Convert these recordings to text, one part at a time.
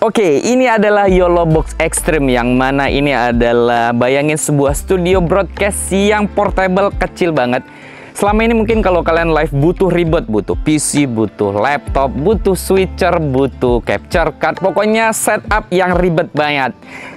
Oke, ini adalah YOLO Box Extreme, yang mana ini adalah, bayangin, sebuah studio broadcast yang portable, kecil banget. Selama ini mungkin kalau kalian live butuh ribet, butuh PC, butuh laptop, butuh switcher, butuh capture card, pokoknya setup yang ribet banget.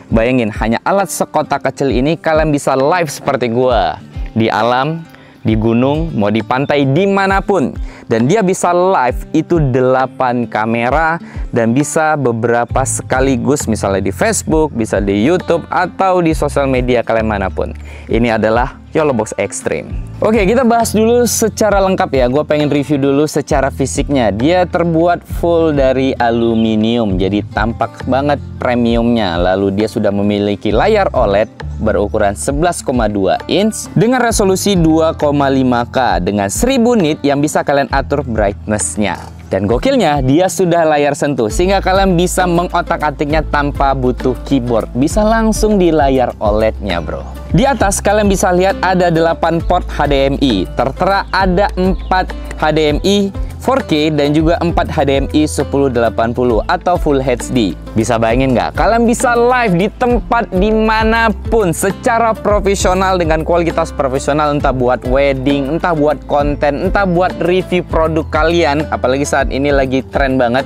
Bayangin, hanya alat sekotak kecil ini kalian bisa live seperti gua, di alam, di gunung, mau di pantai, dimanapun. Dan dia bisa live itu 8 kamera dan bisa beberapa sekaligus, misalnya di Facebook, bisa di YouTube, atau di sosial media kalian manapun. Ini adalah YOLO Box Extreme. Oke, kita bahas dulu secara lengkap ya. Gue pengen review dulu secara fisiknya. Dia terbuat full dari aluminium, jadi tampak banget premiumnya. Lalu dia sudah memiliki layar OLED berukuran 11,2 inch dengan resolusi 2,5K dengan 1000 nit yang bisa kalian atur brightness-nya. Dan gokilnya, dia sudah layar sentuh sehingga kalian bisa mengotak-atiknya tanpa butuh keyboard. Bisa langsung di layar OLED-nya, bro. Di atas kalian bisa lihat ada 8 port HDMI. Tertera ada 4 HDMI 4K dan juga 4 HDMI 1080 atau Full HD. Bisa bayangin nggak? Kalian bisa live di tempat dimanapun secara profesional dengan kualitas profesional, entah buat wedding, entah buat konten, entah buat review produk kalian. Apalagi saat ini lagi tren banget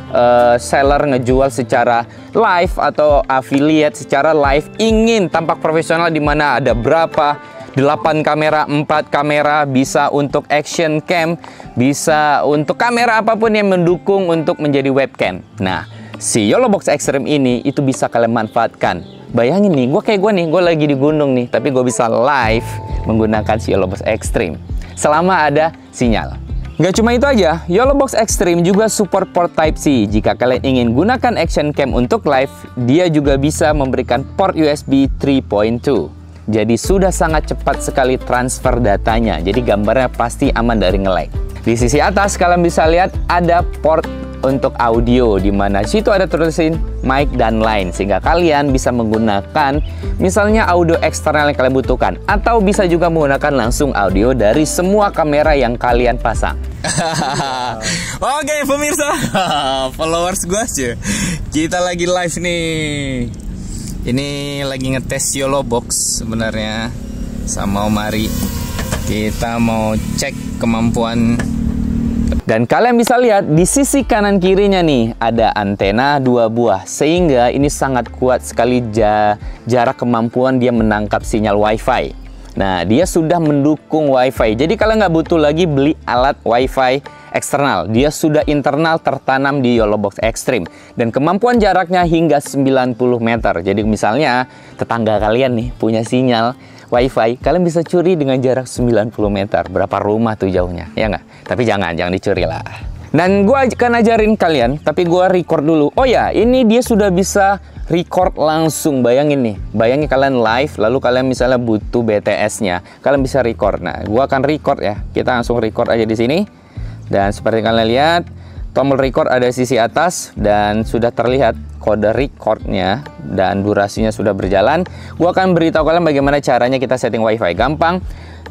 seller ngejual secara live atau affiliate secara live, ingin tampak profesional di mana ada berapa 8 kamera, 4 kamera, bisa untuk action cam, bisa untuk kamera apapun yang mendukung untuk menjadi webcam. Nah, si YOLO Box Extreme ini itu bisa kalian manfaatkan. Bayangin nih, gue lagi di gunung nih, tapi gue bisa live menggunakan si YOLO Box Extreme selama ada sinyal. Nggak cuma itu aja, YOLO Box Extreme juga support port Type-C. Jika kalian ingin gunakan action cam untuk live, dia juga bisa memberikan port USB 3.2. Jadi sudah sangat cepat sekali transfer datanya. Jadi gambarnya pasti aman dari nge-lag. Di sisi atas kalian bisa lihat ada port untuk audio, di mana situ ada tulisan mic dan line, sehingga kalian bisa menggunakan misalnya audio eksternal yang kalian butuhkan, atau bisa juga menggunakan langsung audio dari semua kamera yang kalian pasang. Oke pemirsa, followers gue aja, kita lagi live nih. Ini lagi ngetes YOLO Box sebenarnya sama Omari. Kita mau cek kemampuan. Dan kalian bisa lihat di sisi kanan kirinya nih ada antena 2 buah, sehingga ini sangat kuat sekali jarak kemampuan dia menangkap sinyal WiFi. Nah, dia sudah mendukung WiFi. Jadi kalian nggak butuh lagi beli alat WiFi eksternal. Dia sudah internal tertanam di YOLO Box Extreme. Dan kemampuan jaraknya hingga 90 meter. Jadi misalnya tetangga kalian nih punya sinyal WiFi, kalian bisa curi dengan jarak 90 meter. Berapa rumah tuh jauhnya, ya nggak? Tapi jangan dicuri lah. Dan gue akan ajarin kalian, tapi gue record dulu. Oh ya, ini dia sudah bisa record langsung. Bayangin nih, bayangin kalian live, lalu kalian misalnya butuh BTS-nya, kalian bisa record. Nah, gue akan record ya. Kita langsung record aja di sini. Dan seperti kalian lihat, tombol record ada di sisi atas dan sudah terlihat kode recordnya dan durasinya sudah berjalan. Gue akan beritahu kalian bagaimana caranya kita setting WiFi. Gampang.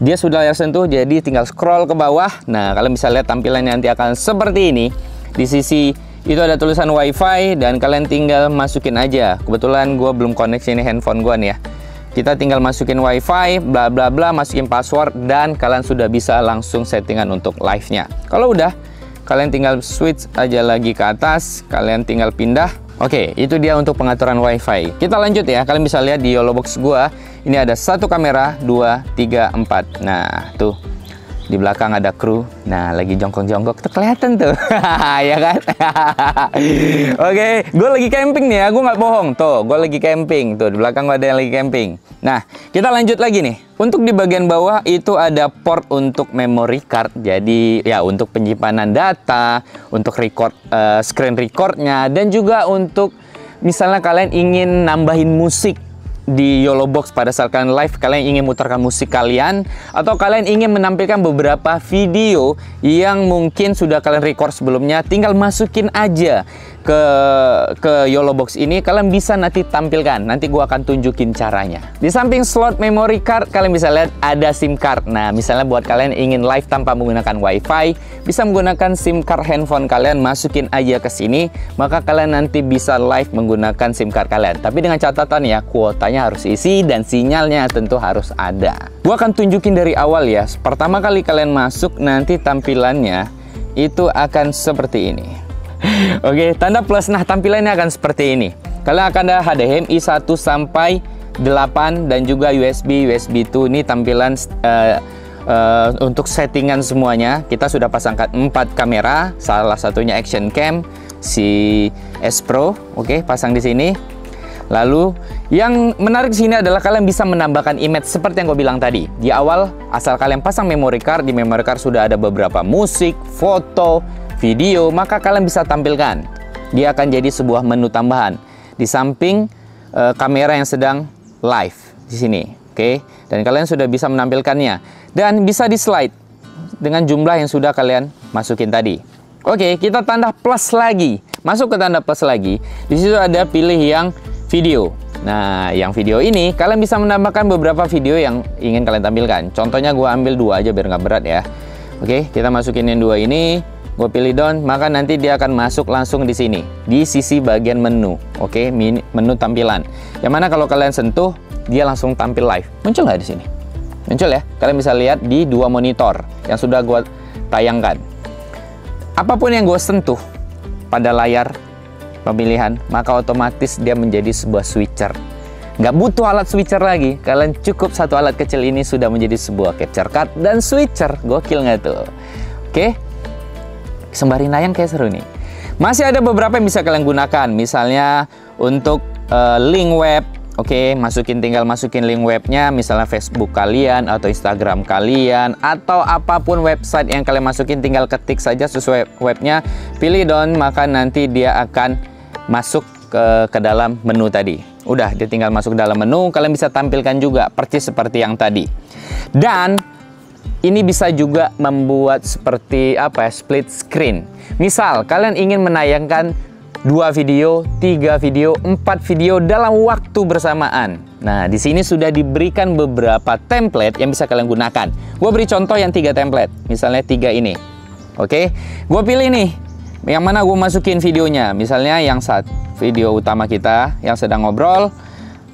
Dia sudah layar sentuh, jadi tinggal scroll ke bawah. Nah, kalian bisa lihat tampilannya nanti akan seperti ini. Di sisi itu ada tulisan WiFi dan kalian tinggal masukin aja. Kebetulan gue belum koneksi ini handphone gue nih ya. Kita tinggal masukin WiFi, bla bla bla, masukin password, dan kalian sudah bisa langsung settingan untuk live-nya. Kalau udah, kalian tinggal switch aja lagi ke atas, kalian tinggal pindah. Oke, itu dia untuk pengaturan WiFi. Kita lanjut ya, kalian bisa lihat di YOLO Box gua, ini ada 1 kamera, 2, 3, 4. Nah, tuh. Di belakang ada kru. Nah, lagi jongkok-jongkok. Tuh kelihatan tuh. Ya kan? Oke, gue lagi camping nih ya. Gue nggak bohong. Tuh, gue lagi camping. Tuh, di belakang gue ada yang lagi camping. Nah, kita lanjut lagi nih. Untuk di bagian bawah itu ada port untuk memory card. Jadi, ya untuk penyimpanan data, untuk record screen recordnya, dan juga untuk misalnya kalian ingin nambahin musik di YOLO Box pada saat kalian live, kalian ingin mutarkan musik kalian, atau kalian ingin menampilkan beberapa video yang mungkin sudah kalian record sebelumnya, tinggal masukin aja ke YOLO Box ini, kalian bisa nanti tampilkan. Nanti gua akan tunjukin caranya. Di samping slot memory card, kalian bisa lihat ada SIM card. Nah, misalnya buat kalian ingin live tanpa menggunakan WiFi, bisa menggunakan SIM card handphone kalian, masukin aja ke sini, maka kalian nanti bisa live menggunakan SIM card kalian. Tapi dengan catatan ya, kuotanya harus isi dan sinyalnya tentu harus ada. Gua akan tunjukin dari awal ya. Pertama kali kalian masuk, nanti tampilannya itu akan seperti ini. Oke, tanda plus. Nah, tampilannya akan seperti ini. Kalian akan ada HDMI 1 sampai 8 dan juga USB 2. Ini tampilan untuk settingan semuanya. Kita sudah pasangkan 4 kamera, salah satunya action cam si S Pro. Oke, pasang di sini. Lalu yang menarik di sini adalah kalian bisa menambahkan image seperti yang gue bilang tadi. Di awal, asal kalian pasang memory card, di memory card sudah ada beberapa musik, foto, video, maka kalian bisa tampilkan. Dia akan jadi sebuah menu tambahan di samping kamera yang sedang live di sini. Oke, dan kalian sudah bisa menampilkannya dan bisa di slide dengan jumlah yang sudah kalian masukin tadi. Oke, kita tanda plus lagi. Masuk ke tanda plus lagi. Di situ ada pilih yang video. Nah, yang video ini kalian bisa menambahkan beberapa video yang ingin kalian tampilkan. Contohnya gue ambil 2 aja biar nggak berat ya. Oke, kita masukin yang 2 ini. Gue pilih down, maka nanti dia akan masuk langsung di sini, di sisi bagian menu. Oke, menu tampilan. Yang mana kalau kalian sentuh, dia langsung tampil live. Muncul nggak di sini? Muncul ya. Kalian bisa lihat di 2 monitor yang sudah gue tayangkan. Apapun yang gue sentuh pada layar pemilihan, maka otomatis dia menjadi sebuah switcher. Nggak butuh alat switcher lagi. Kalian cukup satu alat kecil ini sudah menjadi sebuah capture card dan switcher. Gokil nggak tuh? Oke. Sembari nayang kayak seru nih. Masih ada beberapa yang bisa kalian gunakan. Misalnya untuk link web. Oke, tinggal masukin link webnya. Misalnya Facebook kalian atau Instagram kalian. Atau apapun website yang kalian masukin, tinggal ketik saja sesuai webnya. Pilih down, maka nanti dia akan masuk ke dalam menu tadi. Udah, dia tinggal masuk dalam menu. Kalian bisa tampilkan juga persis seperti yang tadi. Dan ini bisa juga membuat seperti apa ya, split screen. Misal kalian ingin menayangkan 2 video, 3 video, 4 video dalam waktu bersamaan. Nah, di sini sudah diberikan beberapa template yang bisa kalian gunakan. Gue beri contoh yang 3 template. Misalnya 3 ini. Oke, gue pilih nih yang mana gue masukin videonya. Misalnya yang video utama kita yang sedang ngobrol,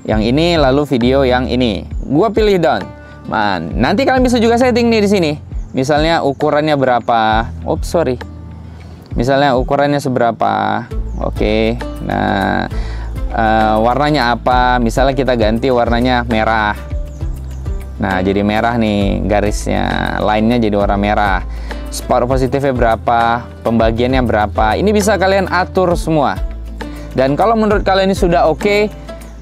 yang ini, lalu video yang ini. Gue pilih down. Nanti kalian bisa juga setting nih di sini. Misalnya ukurannya berapa? Misalnya ukurannya seberapa? Oke. Nah, warnanya apa? Misalnya kita ganti warnanya merah. Nah, jadi merah nih garisnya, line-nya jadi warna merah. Spot positifnya berapa? Pembagiannya berapa? Ini bisa kalian atur semua. Dan kalau menurut kalian ini sudah oke,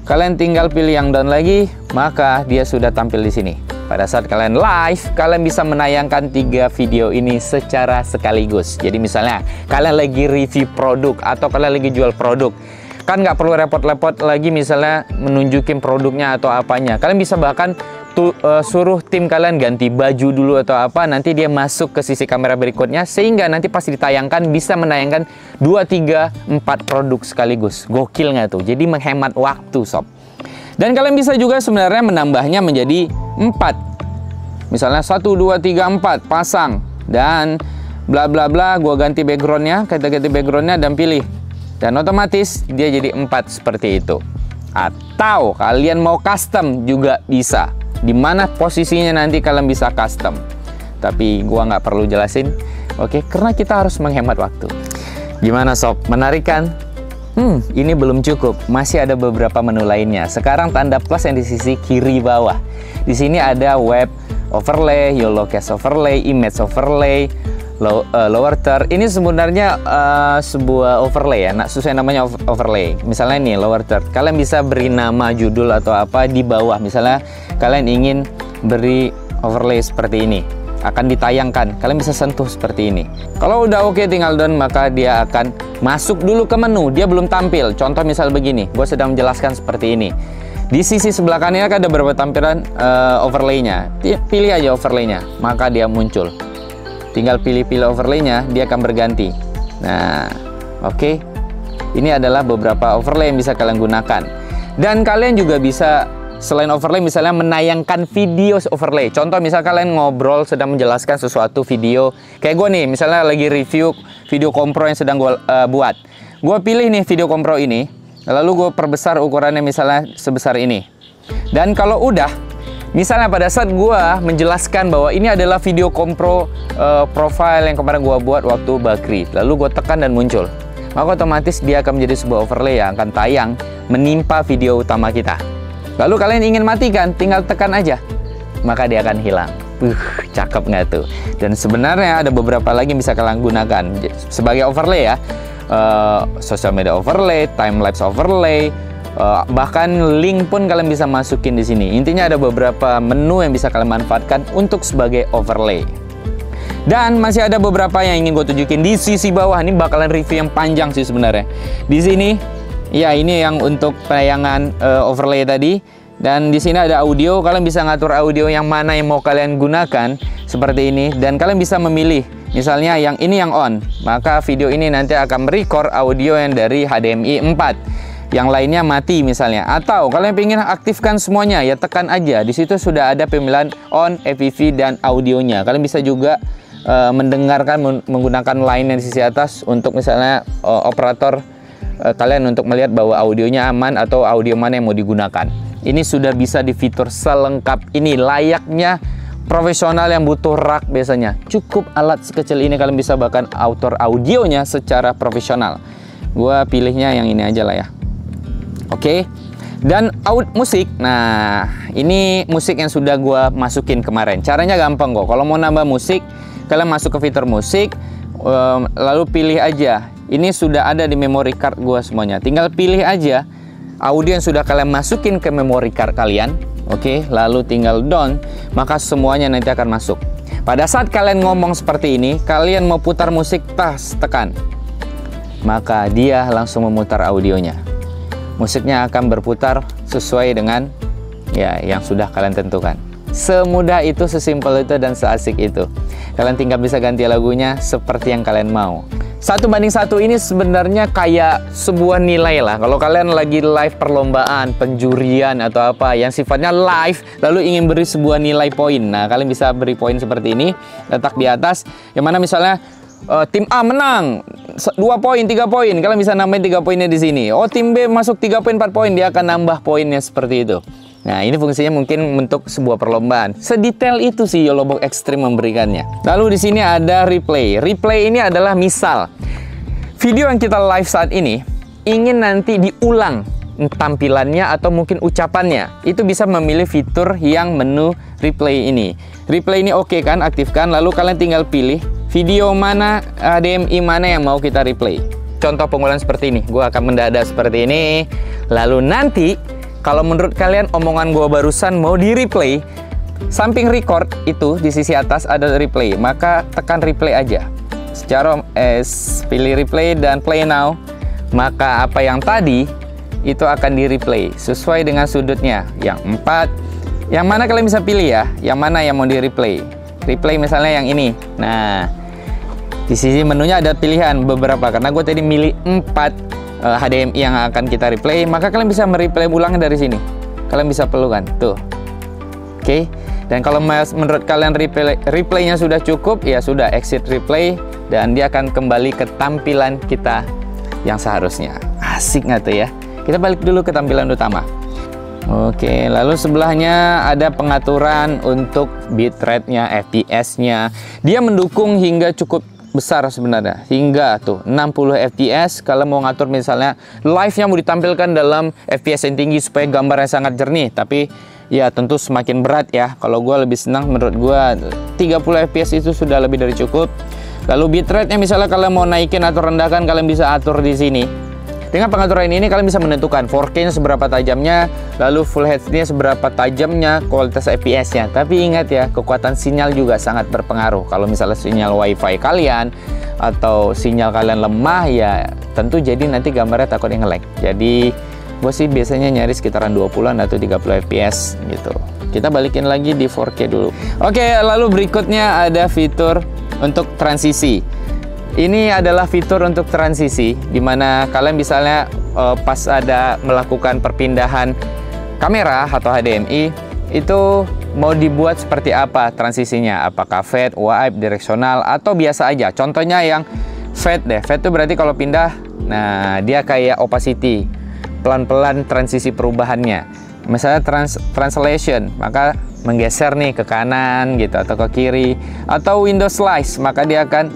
kalian tinggal pilih yang down lagi, maka dia sudah tampil di sini. Pada saat kalian live, kalian bisa menayangkan 3 video ini secara sekaligus. Jadi misalnya kalian lagi review produk atau kalian lagi jual produk, kan nggak perlu repot-repot lagi misalnya menunjukin produknya atau apanya. Kalian bisa bahkan suruh tim kalian ganti baju dulu atau apa, nanti dia masuk ke sisi kamera berikutnya, sehingga nanti pas ditayangkan bisa menayangkan 2, 3, 4 produk sekaligus. Gokil nggak tuh? Jadi menghemat waktu sob. Dan kalian bisa juga sebenarnya menambahnya menjadi 4. Misalnya 1, 2, 3, 4 pasang. Dan bla bla bla, gua ganti backgroundnya, kita ganti backgroundnya dan pilih. Dan otomatis dia jadi 4 seperti itu. Atau kalian mau custom juga bisa. Dimana posisinya nanti kalian bisa custom. Tapi gua nggak perlu jelasin. Oke, karena kita harus menghemat waktu. Gimana sob? Menarik kan? Ini belum cukup, masih ada beberapa menu lainnya. Sekarang tanda plus yang di sisi kiri bawah. Di sini ada web overlay, YOLO Cache overlay, image overlay, lower third. Ini sebenarnya sebuah overlay ya, sesuai namanya overlay. Misalnya nih lower third, kalian bisa beri nama judul atau apa di bawah. Misalnya kalian ingin beri overlay seperti ini, akan ditayangkan. Kalian bisa sentuh seperti ini. Kalau udah oke, tinggal down, maka dia akan masuk dulu ke menu. Dia belum tampil. Contoh misal begini, gue sedang menjelaskan seperti ini. Di sisi sebelah kanannya ada beberapa tampilan overlay-nya. Pilih aja overlay-nya, maka dia muncul. Tinggal pilih-pilih overlay-nya, dia akan berganti. Nah, oke. Ini adalah beberapa overlay yang bisa kalian gunakan. Dan kalian juga bisa selain overlay misalnya menayangkan video overlay. Contoh misal kalian ngobrol sedang menjelaskan sesuatu video. Kayak gue nih misalnya lagi review video kompro yang sedang gue buat. Gue pilih nih video kompro ini, lalu gue perbesar ukurannya misalnya sebesar ini. Dan kalau udah, misalnya pada saat gue menjelaskan bahwa ini adalah video kompro profile yang kemarin gue buat waktu Bakri, lalu gue tekan dan muncul, maka otomatis dia akan menjadi sebuah overlay yang akan tayang menimpa video utama kita. Lalu kalian ingin matikan, tinggal tekan aja, maka dia akan hilang. Cakep nggak tuh? Dan sebenarnya ada beberapa lagi yang bisa kalian gunakan sebagai overlay ya. Social media overlay, time lapse overlay, bahkan link pun kalian bisa masukin di sini. Intinya ada beberapa menu yang bisa kalian manfaatkan untuk sebagai overlay. Dan masih ada beberapa yang ingin gue tunjukin di sisi bawah. Ini bakalan review yang panjang sih sebenarnya. Di sini, ya ini yang untuk penayangan overlay tadi. Dan di sini ada audio. Kalian bisa ngatur audio yang mana yang mau kalian gunakan seperti ini. Dan kalian bisa memilih. Misalnya yang ini yang on, maka video ini nanti akan merecord audio yang dari HDMI 4. Yang lainnya mati misalnya. Atau kalian ingin aktifkan semuanya, ya tekan aja. Di situ sudah ada pemilihan on, FPV dan audionya. Kalian bisa juga mendengarkan menggunakan line yang di sisi atas untuk misalnya operator kalian untuk melihat bahwa audionya aman atau audio mana yang mau digunakan. Ini sudah bisa di fitur selengkap ini, layaknya profesional yang butuh rak biasanya. Cukup alat sekecil ini kalian bisa bahkan atur audionya secara profesional. Gua pilihnya yang ini aja lah ya. Oke. Dan musik. Nah, ini musik yang sudah gua masukin kemarin. Caranya gampang kok. Kalau mau nambah musik, kalian masuk ke fitur musik, lalu pilih aja. Ini sudah ada di memory card gua semuanya. Tinggal pilih aja audio yang sudah kalian masukin ke memory card kalian. Oke, lalu tinggal down, maka semuanya nanti akan masuk. Pada saat kalian ngomong seperti ini, kalian mau putar musik, tekan. Maka dia langsung memutar audionya. Musiknya akan berputar sesuai dengan ya yang sudah kalian tentukan. Semudah itu, sesimpel itu, dan seasik itu. Kalian tinggal bisa ganti lagunya seperti yang kalian mau. 1:1 ini sebenarnya kayak sebuah nilai lah. Kalau kalian lagi live perlombaan, penjurian atau apa yang sifatnya live, lalu ingin beri sebuah nilai poin. Nah, kalian bisa beri poin seperti ini, letak di atas. Yang mana misalnya tim A menang 2 poin, 3 poin, kalian bisa nambahin 3 poinnya di sini. Oh, tim B masuk 3 poin, 4 poin, dia akan nambah poinnya seperti itu. Nah, ini fungsinya mungkin untuk sebuah perlombaan. Sedetail itu sih YOLOBOX Extreme memberikannya. Lalu di sini ada replay. Replay ini adalah misal video yang kita live saat ini ingin nanti diulang tampilannya atau mungkin ucapannya. Itu bisa memilih fitur yang menu replay ini. Replay ini oke kan, aktifkan, lalu kalian tinggal pilih video mana, HDMI mana yang mau kita replay. Contoh pengulangan seperti ini. Gue akan mendadak seperti ini. Lalu nanti kalau menurut kalian omongan gue barusan mau di replay, samping record itu di sisi atas ada replay, maka tekan replay aja. Secara pilih replay dan play now, maka apa yang tadi itu akan di replay sesuai dengan sudutnya. Yang 4, yang mana kalian bisa pilih ya, yang mana yang mau di replay. Replay misalnya yang ini. Nah, di sisi menunya ada pilihan beberapa, karena gue tadi milih 4 HDMI yang akan kita replay, maka kalian bisa mereplay ulang dari sini. Kalian bisa pelukan tuh. Oke. Dan kalau menurut kalian replaynya sudah cukup, ya sudah, exit replay dan dia akan kembali ke tampilan kita yang seharusnya. Asik nggak tuh ya? Kita balik dulu ke tampilan utama. Oke, lalu sebelahnya ada pengaturan untuk bitrate-nya, FPS-nya. Dia mendukung hingga cukup besar sebenarnya, hingga tuh 60 fps. Kalau mau ngatur misalnya live-nya mau ditampilkan dalam fps yang tinggi supaya gambarnya sangat jernih, tapi ya tentu semakin berat ya. Kalau gue lebih senang, menurut gue 30 fps itu sudah lebih dari cukup. Lalu bitrate-nya misalnya kalian mau naikin atau rendahkan, kalian bisa atur di sini. Dengan pengaturan ini kalian bisa menentukan 4K-nya seberapa tajamnya, lalu Full HD-nya seberapa tajamnya, kualitas FPS-nya. Tapi ingat ya, kekuatan sinyal juga sangat berpengaruh. Kalau misalnya sinyal WiFi kalian atau sinyal kalian lemah, ya tentu jadi nanti gambarnya takutnya nge-lag. Jadi gue sih biasanya nyari sekitaran 20-an atau 30 FPS gitu. Kita balikin lagi di 4K dulu. Oke, lalu berikutnya ada fitur untuk transisi. Ini adalah fitur untuk transisi, dimana kalian misalnya pas ada melakukan perpindahan kamera atau HDMI, itu mau dibuat seperti apa transisinya, apakah fade, wipe, direksional, atau biasa aja. Contohnya yang fade deh, fade itu berarti kalau pindah, nah dia kayak opacity, pelan-pelan transisi perubahannya. Misalnya translation, maka menggeser nih ke kanan gitu, atau ke kiri, atau window slice, maka dia akan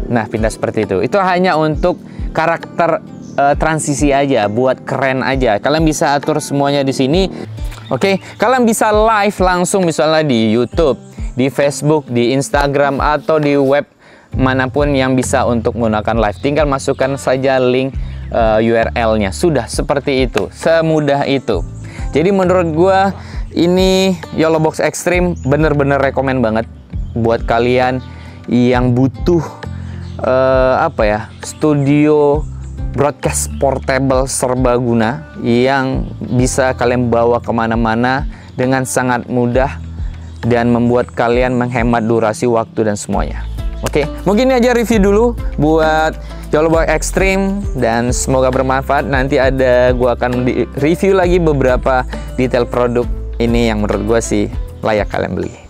pindah seperti itu. Itu hanya untuk karakter transisi aja, buat keren aja. Kalian bisa atur semuanya di sini. Oke, kalian bisa live langsung misalnya di YouTube, di Facebook, di Instagram, atau di web manapun yang bisa untuk menggunakan live. Tinggal masukkan saja link URL-nya. Sudah seperti itu, semudah itu. Jadi menurut gua ini YOLOBOX Extreme bener-bener rekomen banget buat kalian yang butuh studio broadcast portable serbaguna yang bisa kalian bawa kemana-mana dengan sangat mudah dan membuat kalian menghemat durasi waktu dan semuanya. Oke, mungkin ini aja review dulu buat YOLOBOX Extreme dan semoga bermanfaat. Nanti gua akan review lagi beberapa detail produk ini yang menurut gua sih layak kalian beli.